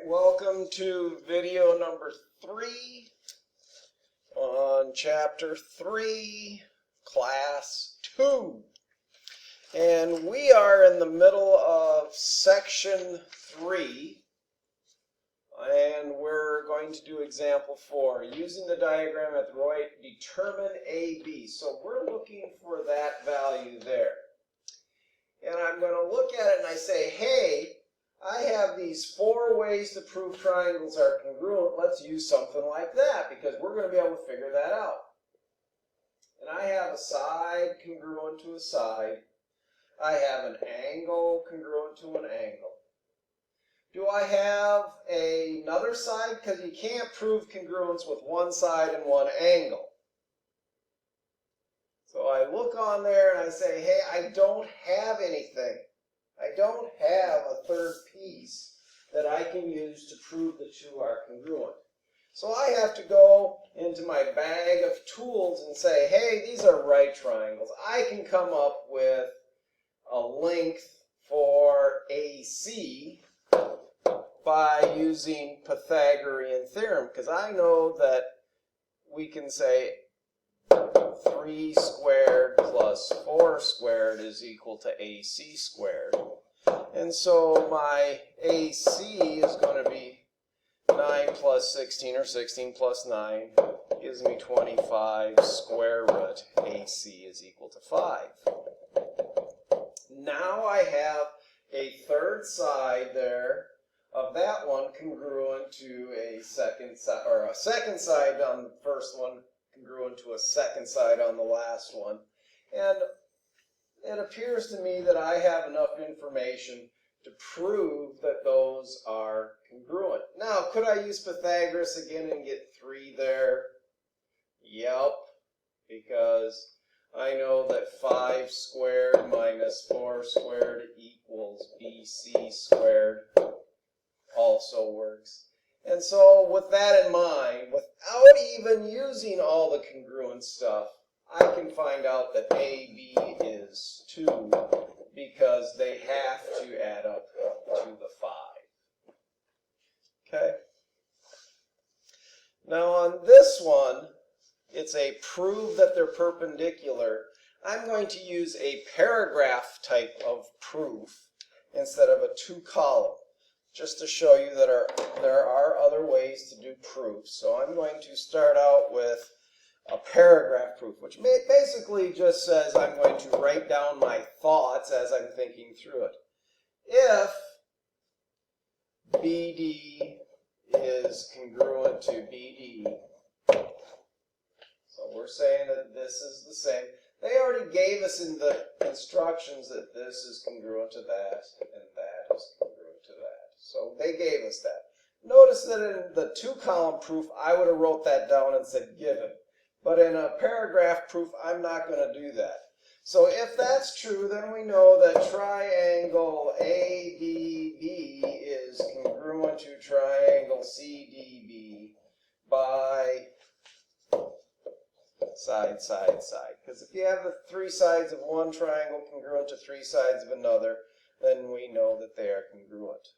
Welcome to video number 3 on chapter 3, class 2. And we are in the middle of section 3, and we're going to do example 4. Using the diagram at the right, determine AB. So we're looking for that value there. And I'm going to look at it and I say, hey, I have these 4 ways to prove triangles are congruent. Let's use something like that because we're going to be able to figure that out. And I have a side congruent to a side. I have an angle congruent to an angle. Do I have another side? Because you can't prove congruence with one side and one angle. So I look on there and I say, hey, I don't have anything. I don't have a third piece that I can use to prove the two are congruent. So I have to go into my bag of tools and say, hey, these are right triangles. I can come up with a length for AC by using Pythagorean theorem, because I know that we can say 3 squared plus 4 squared is equal to AC squared. And so my AC is going to be 9 plus 16, or 16 plus 9, gives me 25. Square root AC is equal to 5. Now I have a third side there of that one congruent to a second side, or a second side on the first one congruent to a second side on the last one. And it appears to me that I have enough information to prove that those are congruent. Now, could I use Pythagoras again and get 3 there? Yep, because I know that 5 squared minus 4 squared equals BC squared also works. And so with that in mind, without even using all the congruent stuff, I can find out that AB is 2 because they have to add up to the 5. Okay? Now on this one, it's a prove that they're perpendicular. I'm going to use a paragraph type of proof instead of a 2-column, just to show you that there are other ways to do proofs. So I'm going to start out with a paragraph proof, which basically just says I'm going to write down my thoughts as I'm thinking through it. If BD is congruent to BD, so we're saying that this is the same. They already gave us in the instructions that this is congruent to that, and that is congruent to that. So they gave us that. Notice that in the 2-column proof, I would have wrote that down and said given. But in a paragraph proof, I'm not going to do that. So if that's true, then we know that triangle ADB is congruent to triangle CDB by side, side, side. Because if you have the 3 sides of one triangle congruent to 3 sides of another, then we know that they are congruent.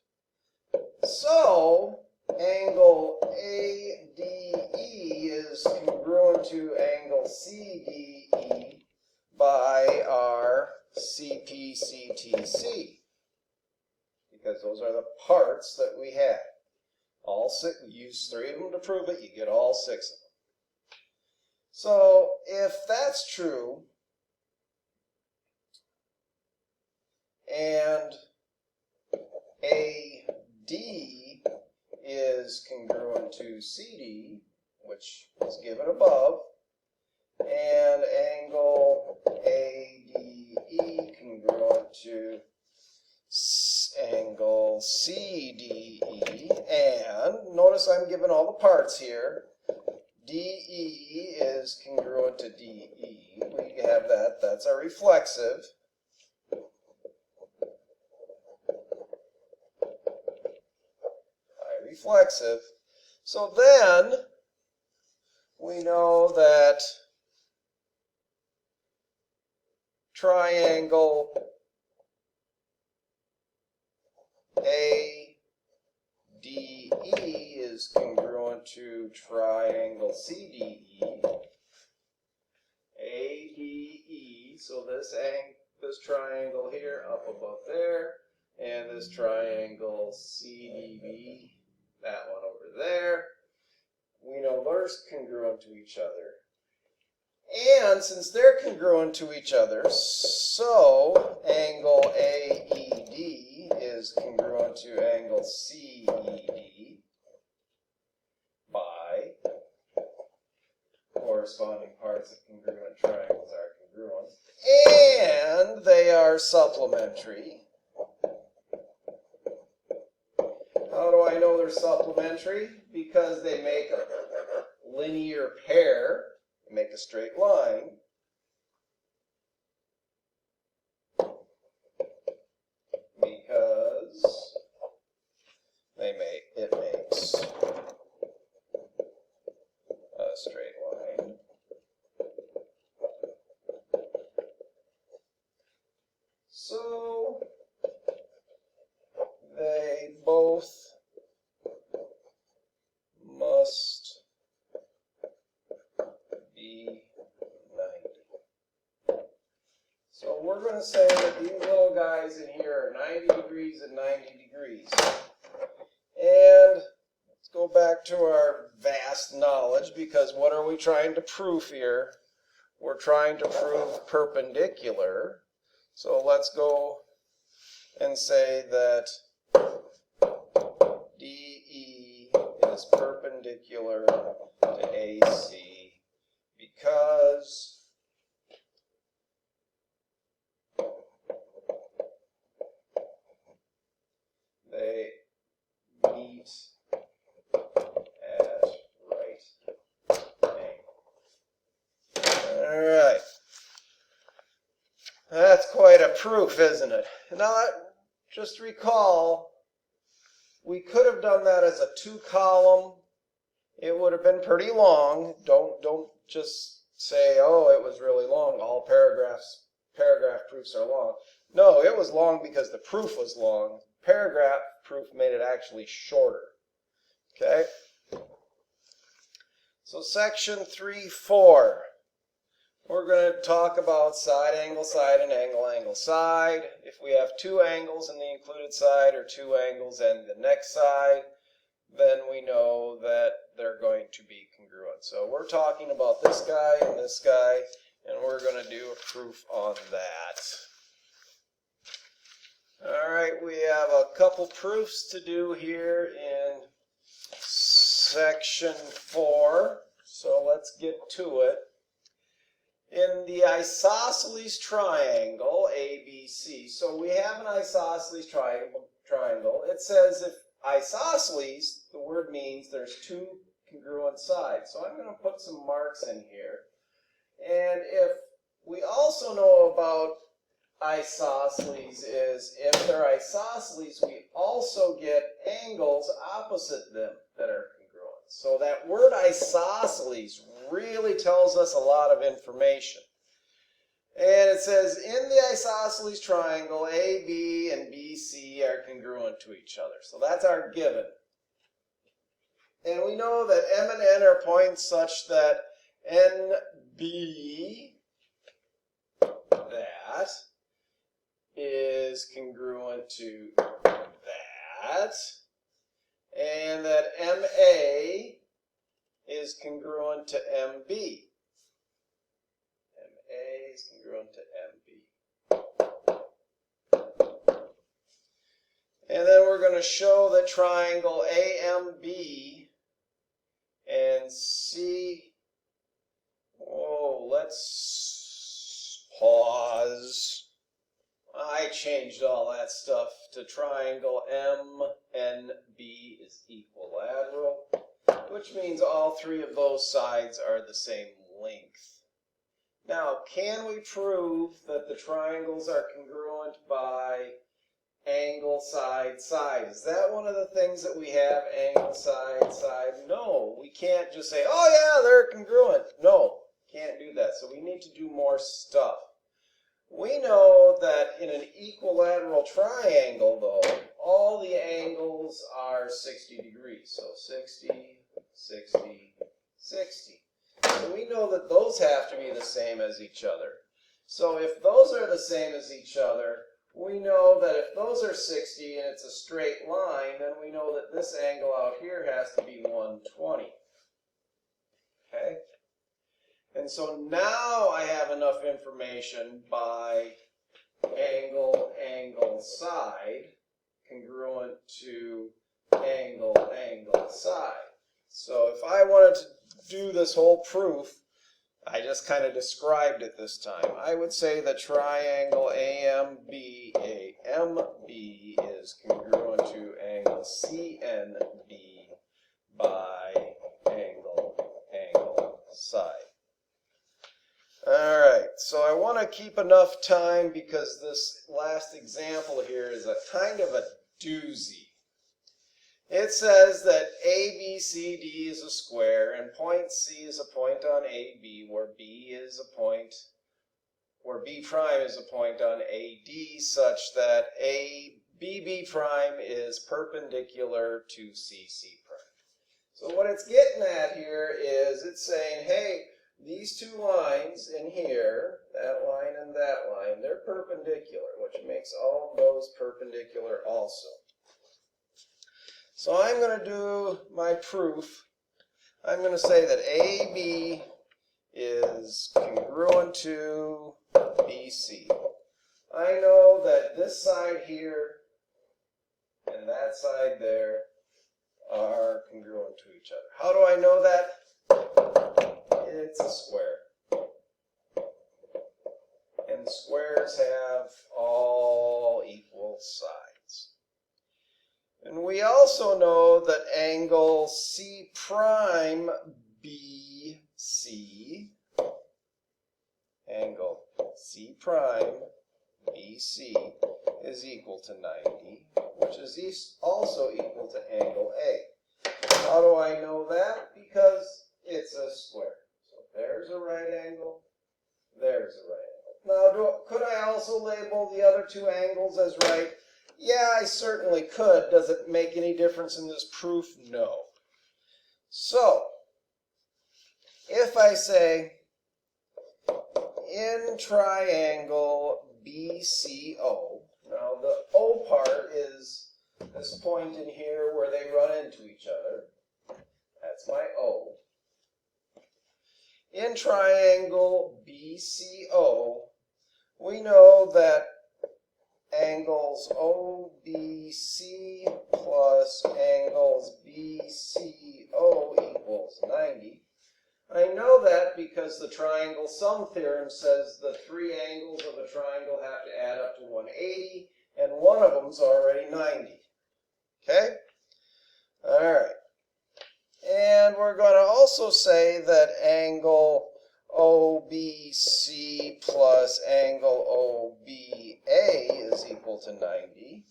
So angle ADE is congruent to angle CDE by our CPCTC, because those are the parts that we had. All 6, use 3 of them to prove it, you get all 6 of them. So if that's true, and AD is congruent to CD, which is given above, and angle ADE congruent to angle CDE, and notice I'm given all the parts here. DE is congruent to DE. We have that. That's our reflexive. Reflexive. So then we know that triangle ADE is congruent to triangle CDE. ADE, so this triangle here up above there, and this triangle CDB, that one over there, we know they're congruent to each other. And since they're congruent to each other, so angle AED is congruent to angle CED by corresponding parts of congruent triangles are congruent, and they are supplementary. How do I know they're supplementary? Because they make a linear pair, make a straight line. Because it makes a straight line. So they both must be 90. So we're going to say that these little guys in here are 90 degrees and 90 degrees. And let's go back to our vast knowledge, because what are we trying to prove here? We're trying to prove perpendicular. So let's go and say that DE is perpendicular to AC because they meet at right angles. All right. That's quite a proof, isn't it? Now, just recall, we could have done that as a 2-column. It would have been pretty long. Don't just say, oh, it was really long. All paragraph proofs are long. No, it was long because the proof was long. Paragraph proof made it actually shorter. Okay? So section 3.4. We're going to talk about side, and angle, side. If we have 2 angles in the included side or 2 angles in the next side, then we know that they're going to be congruent. So we're talking about this guy, and we're going to do a proof on that. All right, we have a couple proofs to do here in section 4, so let's get to it. In the isosceles triangle, ABC, so we have an isosceles triangle. It says if isosceles, the word means there's 2 congruent sides. So I'm going to put some marks in here. And if we also know about isosceles is if they're isosceles, we also get angles opposite them that are congruent. So that word isosceles really tells us a lot of information. And it says in the isosceles triangle, AB and BC are congruent to each other. So that's our given. And we know that M and N are points such that NB, that, is congruent to that. And that MA is congruent to MB. MA is congruent to MB. And then we're going to show that triangle AMB and C. Oh, let's pause. I changed all that stuff to triangle MNB is equilateral, which means all 3 of those sides are the same length. Now, can we prove that the triangles are congruent by angle, side, side? Is that one of the things that we have, angle, side, side? No, we can't just say, oh yeah, they're congruent. No, can't do that. So we need to do more stuff. We know that in an equilateral triangle, though, all the angles are 60 degrees. So 60, 60, 60. And we know that those have to be the same as each other. So if those are the same as each other, we know that if those are 60 and it's a straight line, then we know that this angle out here has to be 120. Okay? And so now I have enough information by angle, angle, side, congruent to angle, angle, side. So if I wanted to do this whole proof, I just kind of described it this time. I would say the triangle AMB, AMB is congruent to angle CNB by angle, angle, side. Alright, so I want to keep enough time because this last example here is a kind of a doozy. It says that ABCD is a square and point C is a point on AB where B is a point, where B prime is a point on AD such that BB prime is perpendicular to CC prime. So what it's getting at here is it's saying, hey, these two lines in here, that line and that line, they're perpendicular, which makes all of those perpendicular also. So I'm going to do my proof. I'm going to say that AB is congruent to BC. I know that this side here and that side there are congruent to each other. How do I know that? It's a square. And squares have all equal sides. And we also know that angle C prime BC, angle C prime BC is equal to 90, which is also equal to angle A. How do I know that? Because it's a square. So there's a right angle, there's a right angle. Now, could I also label the other two angles as right? Yeah, I certainly could. Does it make any difference in this proof? No. So, if I say in triangle BCO, now the O part is this point in here where they run into each other. That's my O. In triangle BCO, we know that angles OBC plus angles BCO equals 90. I know that because the triangle sum theorem says the three angles of a triangle have to add up to 180, and one of them's already 90. Okay? Alright. And we're going to also say that angle OBC plus angle OBA is equal to 90.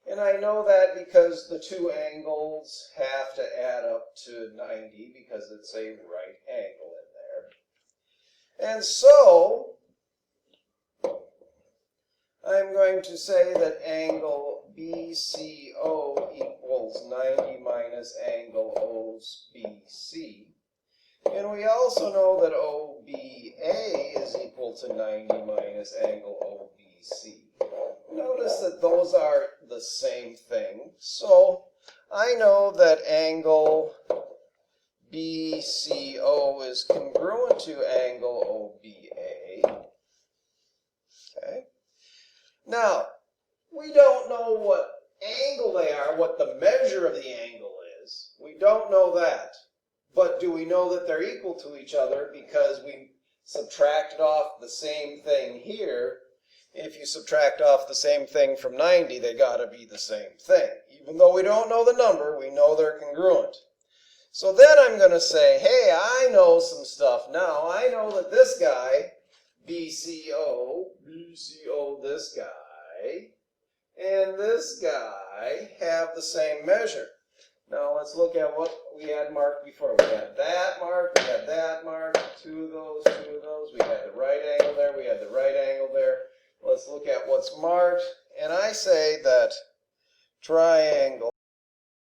And I know that because the two angles have to add up to 90 because it's a right angle in there. And so, I'm going to say that angle BCO equals 90 minus angle OBC. And we also know that OBA is equal to 90 minus angle OBC. Notice that those are the same thing. So I know that angle BCO is congruent to angle OBA. Okay. Now, we don't know what angle they are, what the measure of the angle is. We don't know that. But do we know that they're equal to each other because we subtracted off the same thing here? If you subtract off the same thing from 90, they got to be the same thing. Even though we don't know the number, we know they're congruent. So then I'm going to say, hey, I know some stuff now. I know that this guy, BCO, this guy, and this guy have the same measure. Now let's look at what we had marked before. We had that marked, we had that marked, two of those. We had the right angle there, we had the right angle there. Let's look at what's marked, and I say that triangle